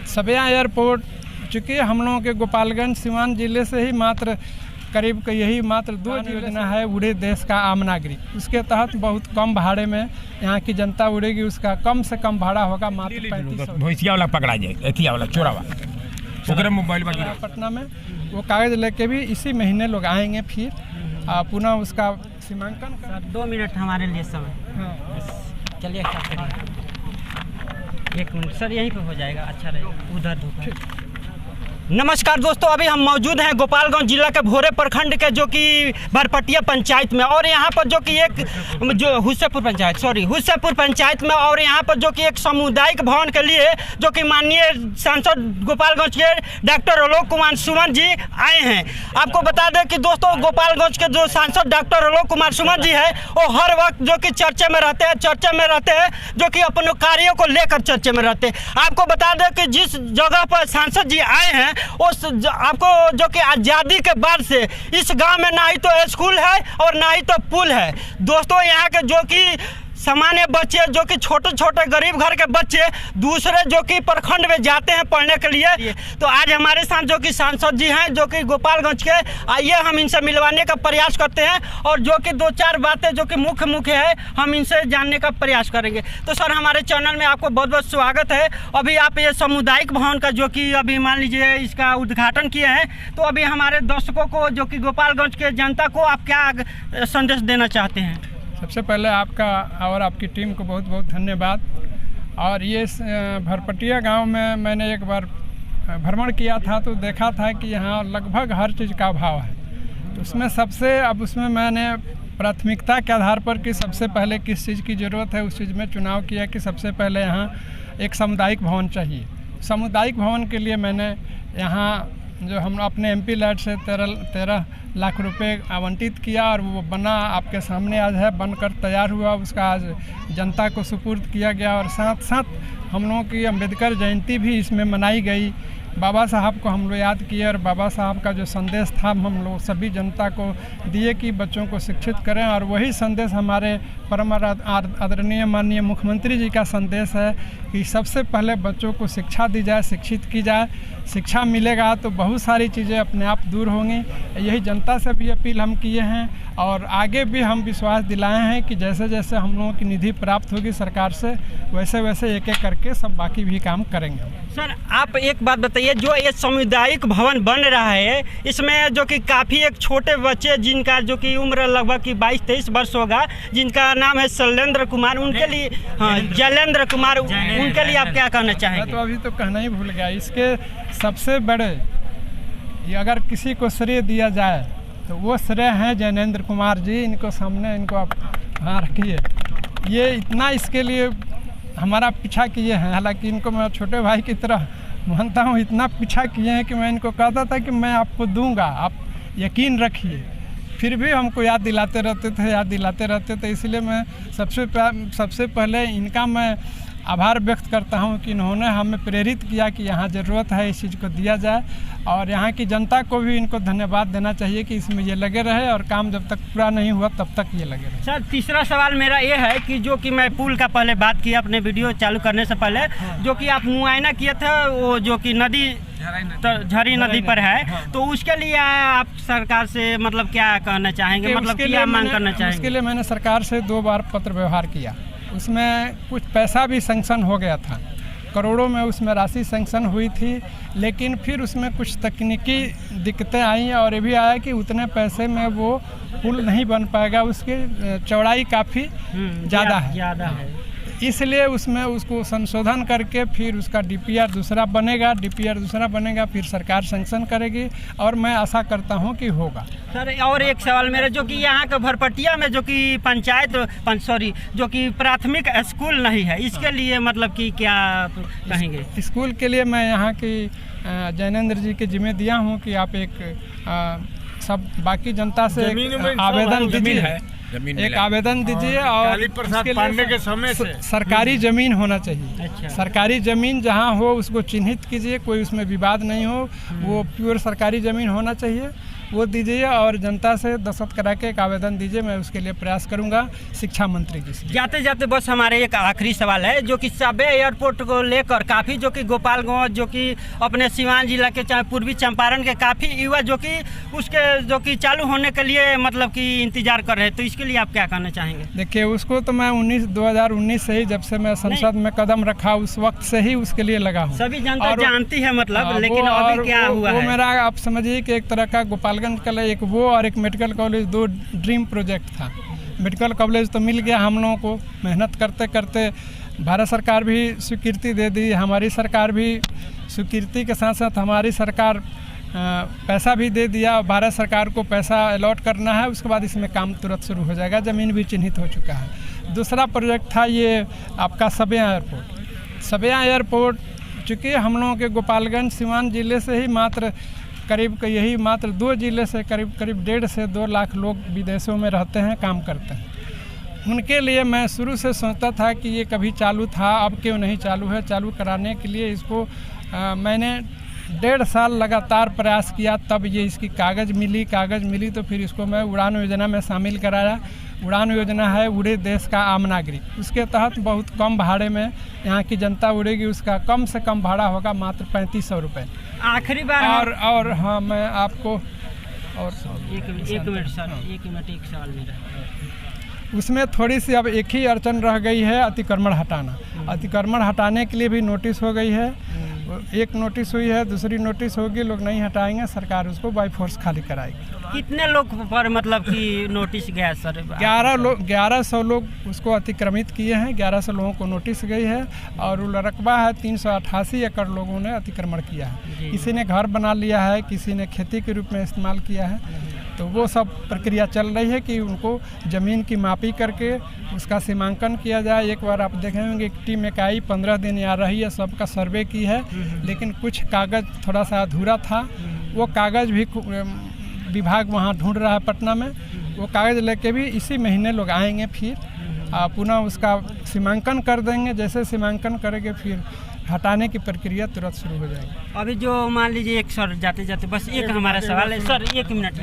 सबिया airport, चूँकि हम लोगों के गोपालगंज सीवान जिले से ही मात्र करीब यही मात्र 2 योजना है उड़े देश का आम नागरिक। उसके तहत बहुत कम भाड़े में यहाँ की जनता उड़ेगी। उसका कम से कम भाड़ा होगा मात्र 3500। भैंसिया वाला पकड़ा जाए, एथिया वाला चोरावा ओकरे मोबाइल पटना में वो कागज़ लेके भी इसी महीने लोग आएंगे। फिर पुनः उसका सीमांकन कर 2 मिनट हमारे लिए समय। हाँ चलिए 1 मिनट सर, यहीं पे हो जाएगा, अच्छा रहेगा, उधर धूप। नमस्कार दोस्तों, अभी हम मौजूद हैं गोपालगंज जिला के भोरे प्रखंड के जो कि भरपटिया पंचायत में, और यहाँ पर जो कि एक जो हुस्सेपुर पंचायत में, और यहाँ पर जो कि एक सामुदायिक भवन के लिए जो कि माननीय सांसद गोपालगंज के डॉक्टर आलोक कुमार सुमन जी आए हैं। आपको बता दें कि दोस्तों गोपालगंज के जो सांसद डॉक्टर आलोक कुमार सुमन जी है वो हर वक्त जो कि चर्चे में रहते हैं, जो कि अपने कार्यों को लेकर चर्चे में रहते हैं। आपको बता दें कि जिस जगह पर सांसद जी आए हैं उस आपको जो कि आज़ादी के बाद से इस गांव में ना ही तो स्कूल है और ना ही तो पुल है। दोस्तों यहाँ के जो कि सामान्य बच्चे, जो कि छोटे छोटे गरीब घर के बच्चे दूसरे जो कि प्रखंड में जाते हैं पढ़ने के लिए, तो आज हमारे साथ जो कि सांसद जी हैं जो कि गोपालगंज के, आइए हम इनसे मिलवाने का प्रयास करते हैं और जो कि 2-4 बातें जो कि मुख्य है हम इनसे जानने का प्रयास करेंगे। तो सर, हमारे चैनल में आपको बहुत बहुत स्वागत है। अभी आप ये सामुदायिक भवन का जो कि अभी मान लीजिए इसका उद्घाटन किए हैं, तो अभी हमारे दर्शकों को जो कि गोपालगंज के जनता को आप क्या संदेश देना चाहते हैं? सबसे पहले आपका और आपकी टीम को बहुत बहुत धन्यवाद। और ये भरपटिया गांव में मैंने एक बार भ्रमण किया था तो देखा था कि यहाँ लगभग हर चीज़ का अभाव है। तो उसमें मैंने प्राथमिकता के आधार पर कि सबसे पहले किस चीज़ की ज़रूरत है उस चीज़ में चुनाव किया कि सबसे पहले यहाँ एक सामुदायिक भवन चाहिए। सामुदायिक भवन के लिए मैंने यहाँ जो हम अपने MP लैड से 13 लाख रुपए आवंटित किया और वो बना, आपके सामने आज है, बनकर तैयार हुआ। उसका आज जनता को सुपुर्द किया गया और साथ साथ हम लोगों की अम्बेडकर जयंती भी इसमें मनाई गई। बाबा साहब को हम लोग याद किए और बाबा साहब का जो संदेश था हम लोग सभी जनता को दिए कि बच्चों को शिक्षित करें, और वही संदेश हमारे परम आदरणीय माननीय मुख्यमंत्री जी का संदेश है कि सबसे पहले बच्चों को शिक्षा दी जाए, शिक्षित की जाए। शिक्षा मिलेगा तो बहुत सारी चीज़ें अपने आप दूर होंगी। यही जनता से भी अपील हम किए हैं और आगे भी हम विश्वास दिलाए हैं कि जैसे जैसे हम लोगों की निधि प्राप्त होगी सरकार से, वैसे वैसे एक एक करके सब बाकी भी काम करेंगे। सर, आप एक बात बताइए, जो ये सामुदायिक भवन बन रहा है इसमें जो कि काफ़ी एक छोटे बच्चे जिनका जो कि उम्र लगभग कि 22-23 वर्ष होगा, जिनका नाम है शैलेंद्र कुमार, उनके लिए, हाँ जैलेंद्र कुमार, उनके लिए आप क्या कहना चाहेंगे? तो अभी तो कहना ही भूल गया। इसके सबसे बड़े अगर किसी को श्रेय दिया जाए तो वो श्रेय हैं जैनेंद्र कुमार जी। इनको सामने, इनको आप हाँ रखिए। ये इतना इसके लिए हमारा पीछा किए हैं, हालांकि इनको मैं छोटे भाई की तरह मानता हूँ। इतना पीछा किए हैं कि मैं इनको कहता था कि मैं आपको दूंगा, आप यकीन रखिए, फिर भी हमको याद दिलाते रहते थे। इसलिए मैं सबसे पहले इनका मैं आभार व्यक्त करता हूं कि इन्होंने हमें प्रेरित किया कि यहाँ ज़रूरत है इस चीज़ को दिया जाए, और यहाँ की जनता को भी इनको धन्यवाद देना चाहिए कि इसमें ये लगे रहे और काम जब तक पूरा नहीं हुआ तब तक ये लगे रहे। सर, तीसरा सवाल मेरा ये है कि जो कि मैं पुल का पहले बात किया अपने वीडियो चालू करने से पहले, जो कि आप मुआयना किए थे वो जो कि नदी झरी नदी पर है, तो उसके लिए आप सरकार से मतलब क्या कहना चाहेंगे, मतलब क्या मांग करना चाहेंगे? उसके लिए मैंने सरकार से 2 बार पत्र व्यवहार किया। उसमें कुछ पैसा भी सैंक्शन हो गया था, करोड़ों में उसमें राशि सैंक्शन हुई थी, लेकिन फिर उसमें कुछ तकनीकी दिक्कतें आई और ये भी आया कि उतने पैसे में वो पुल नहीं बन पाएगा, उसकी चौड़ाई काफ़ी ज़्यादा है। इसलिए उसमें उसको संशोधन करके फिर उसका DPR दूसरा बनेगा, फिर सरकार सैंक्शन करेगी और मैं आशा करता हूं कि होगा। सर, और एक सवाल मेरा, जो कि यहाँ के भरपटिया में जो कि जो कि प्राथमिक स्कूल नहीं है, इसके लिए मतलब कि क्या कहेंगे? स्कूल के लिए मैं यहाँ की जैनेंद्र जी के जिम्मे दिया हूँ कि आप एक सब बाकी जनता से आवेदन दीजिए, एक आवेदन दीजिए और पांडे के समय से सरकारी ज़मीन होना चाहिए। अच्छा। सरकारी ज़मीन जहां हो उसको चिन्हित कीजिए, कोई उसमें विवाद नहीं हो, वो प्योर सरकारी ज़मीन होना चाहिए। वो दीजिए और जनता से दस्तखत करा के एक आवेदन दीजिए, मैं उसके लिए प्रयास करूंगा शिक्षा मंत्री जी से। जाते जाते बस हमारे एक आखिरी सवाल है, जो कि सबे एयरपोर्ट को लेकर काफ़ी जो कि गोपालगंज जो कि अपने सिवान जिला के चाहे पूर्वी चंपारण के काफ़ी युवा जो कि उसके जो कि चालू होने के लिए मतलब कि इंतजार कर रहे हैं, तो इसके लिए आप क्या कहना चाहेंगे? देखिए, उसको तो मैं 2019 से ही, जब से मैं संसद में कदम रखा उस वक्त से ही उसके लिए लगा हूँ। सभी जनता जानती है मतलब, लेकिन अभी क्या हुआ वो है? मेरा आप समझिए कि एक तरह का गोपालगंज का एक वो और एक मेडिकल कॉलेज, 2 ड्रीम प्रोजेक्ट था। मेडिकल कॉलेज तो मिल गया हम लोगों को, मेहनत करते करते भारत सरकार भी स्वीकृति दे दी, हमारी सरकार भी स्वीकृति के साथ साथ हमारी सरकार पैसा भी दे दिया। भारत सरकार को पैसा अलॉट करना है, उसके बाद इसमें काम तुरंत शुरू हो जाएगा, ज़मीन भी चिन्हित हो चुका है। दूसरा प्रोजेक्ट था ये आपका सबिया एयरपोर्ट। सबिया एयरपोर्ट चूँकि हम लोगों के गोपालगंज सिवान ज़िले से ही मात्र 2 ज़िले से करीब 1.5 से 2 लाख लोग विदेशों में रहते हैं, काम करते हैं। उनके लिए मैं शुरू से सोचता था कि ये कभी चालू था, अब क्यों नहीं चालू है। चालू कराने के लिए इसको मैंने 1.5 साल लगातार प्रयास किया, तब ये इसकी कागज़ मिली तो फिर इसको मैं उड़ान योजना में शामिल कराया। उड़ान योजना है उड़े देश का आम नागरिक, उसके तहत बहुत कम भाड़े में यहाँ की जनता उड़ेगी। उसका कम से कम भाड़ा होगा मात्र 3500 रुपये। आखिरी बार और हाँ, मैं आपको और एक मिनट एक सवाल मेरा, उसमें थोड़ी सी अब एक ही अड़चन रह गई है, अतिक्रमण हटाना। अतिक्रमण हटाने के लिए भी नोटिस हो गई है, एक नोटिस हुई है, दूसरी नोटिस होगी, लोग नहीं हटाएंगे, सरकार उसको बाई फोर्स खाली कराएगी। कितने लोग पर मतलब कि नोटिस गया सर? 1100 लोग उसको अतिक्रमित किए हैं, 1100 लोगों को नोटिस गई है। और रकबा है 388 एकड़ लोगों ने अतिक्रमण किया है। किसी ने घर बना लिया है, किसी ने खेती के रूप में इस्तेमाल किया है। तो वो सब प्रक्रिया चल रही है कि उनको ज़मीन की मापी करके उसका सीमांकन किया जाए। एक बार आप देखे होंगे एक टीम एक आई, 15 दिन आ रही है, सबका सर्वे की है, लेकिन कुछ कागज़ थोड़ा सा अधूरा था। वो कागज़ भी विभाग वहाँ ढूंढ रहा है पटना में। वो कागज़ लेके भी इसी महीने लोग आएंगे, फिर पुनः उसका सीमांकन कर देंगे। जैसे सीमांकन करेंगे फिर हटाने की प्रक्रिया तुरंत शुरू हो जाएगी। अभी जो मान लीजिए एक सर जाते जाते बस एक हमारा सवाल है सर, एक मिनट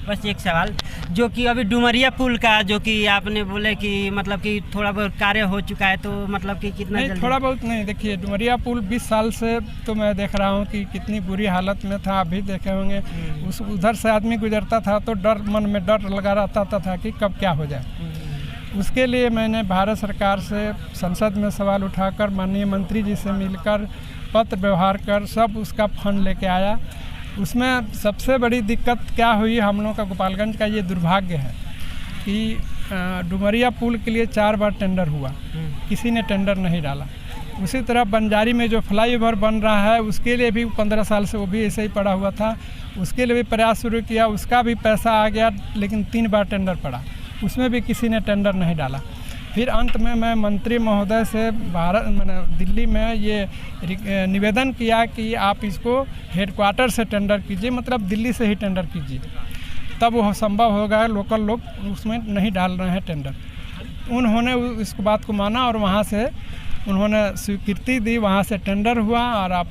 बस एक सवाल, जो कि अभी डुमरिया पुल का जो कि आपने बोले कि मतलब कि थोड़ा बहुत कार्य हो चुका है, तो मतलब कि कितना नहीं, थोड़ा बहुत नहीं। देखिए, डुमरिया पुल 20 साल से तो मैं देख रहा हूँ कि कितनी बुरी हालत में था। अभी देखे होंगे उधर से आदमी गुजरता था तो मन में डर लगा रहता था कि कब क्या हो जाए। उसके लिए मैंने भारत सरकार से संसद में सवाल उठाकर माननीय मंत्री जी से मिलकर पत्र व्यवहार कर सब उसका फंड लेके आया। उसमें सबसे बड़ी दिक्कत क्या हुई, हम लोगों का गोपालगंज का ये दुर्भाग्य है कि डुमरिया पुल के लिए 4 बार टेंडर हुआ, किसी ने टेंडर नहीं डाला। उसी तरह बंजारी में जो फ्लाईओवर बन रहा है उसके लिए भी 15 साल से वो भी ऐसे ही पड़ा हुआ था, उसके लिए भी प्रयास शुरू किया, उसका भी पैसा आ गया, लेकिन 3 बार टेंडर पड़ा, उसमें भी किसी ने टेंडर नहीं डाला। फिर अंत में मैं मंत्री महोदय से दिल्ली में ये निवेदन किया कि आप इसको हेडक्वार्टर से टेंडर कीजिए, मतलब दिल्ली से ही टेंडर कीजिए, तब वो संभव होगा। लोकल लोग उसमें नहीं डाल रहे हैं टेंडर। उन्होंने इस बात को माना और वहाँ से उन्होंने स्वीकृति दी, वहाँ से टेंडर हुआ। और आप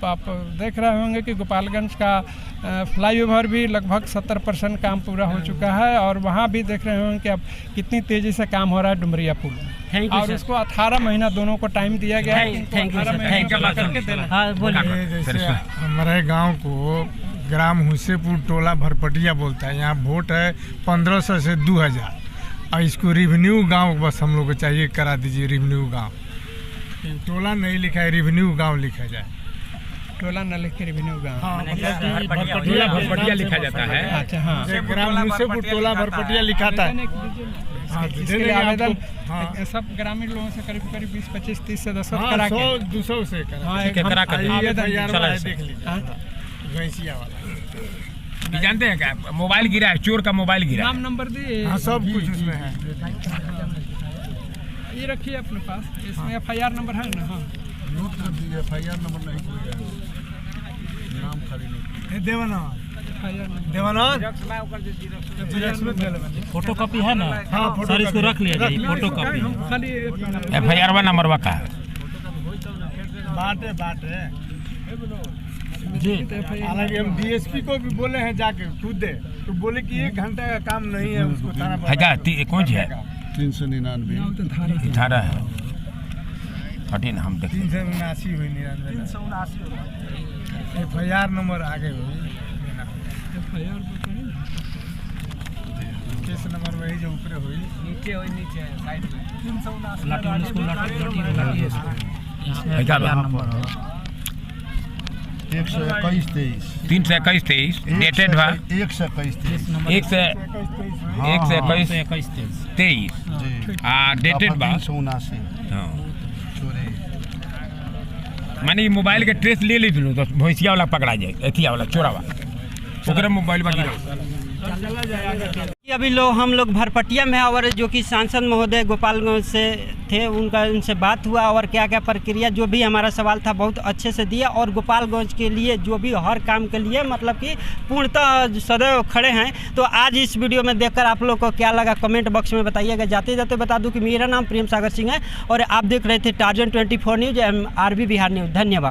देख रहे होंगे कि गोपालगंज का फ्लाईओवर भी लगभग 70% काम पूरा हो चुका है। और वहाँ भी देख रहे होंगे कि अब कितनी तेज़ी से काम हो रहा है डुमरिया पुल में। और उसको 18 महीना दोनों को टाइम दिया गया है। जैसे हमारे गांव को ग्राम हुसेपुर टोला भरपटिया बोलता है, यहाँ वोट है 1500 से 2000, और इसको रेवेन्यू गांव बस हम लोग को चाहिए, करा दीजिए रेवेन्यू गांव। टोला नहीं लिखा है, रेवेन्यू गांव लिखा जाए। टोला न लिख के रेवेन्यू गांव, हाँ, भरपटिया लिखा जाता है। अच्छा, हाँ, ग्राम हुसेपुर टोला भरपटिया लिखा था। इसके लिए आवेदन सब ग्रामीण लोगों से करीब 20, 25, 30 से 10 करा के 100-200 से देख लीजिए। जानते हैं क्या, मोबाइल गिरा है, चोर का मोबाइल गिरा, नाम नंबर दिए, हाँ, सब कुछ उसमें है। ये रखिए अपने पास, इसमें FIR नंबर है ना? हाँ, नोट कर दीजिए। FIR नंबर नहीं कोई है, नाम खाली नहीं। देवानंद फोटो कॉपी है ना? हाँ, सर इसको रख लिया जाए, फोटो कॉपी खाली FIR नंबर का बाटे जी हालांकि हम डीएसपी को भी बोले हैं जाके खुद दे, तो बोले कि 1 घंटा का काम नहीं है, उसको थाना पर है क्या कौन है 399 धारा है कठिन हम देख 379 हुई 379 FIR नंबर आगे हुई केस नंबर वही जो ऊपर हुई नीचे साइड में 379 है क्या 121-23 डेटेड बा 121-23 121-23 डेटेड बा 379 हाँ माने मोबाइल के ट्रेस ले ली तो भैंसिया वाला पकड़ा जाए एथिया वाला चोरावा ओकरे मोबाइल में गिरा अभी हम लोग भरपटिया में और जो कि सांसद महोदय गोपालगंज से थे उनसे बात हुआ और क्या क्या प्रक्रिया जो भी हमारा सवाल था बहुत अच्छे से दिया और गोपालगंज के लिए जो भी हर काम के लिए मतलब कि पूर्णतः सदैव खड़े हैं। तो आज इस वीडियो में देखकर आप लोग को क्या लगा कमेंट बॉक्स में बताइएगा। जाते जाते बता दूं कि मेरा नाम प्रेम सागर सिंह है और आप देख रहे थे torsion 24 news RB Bihar news. धन्यवाद।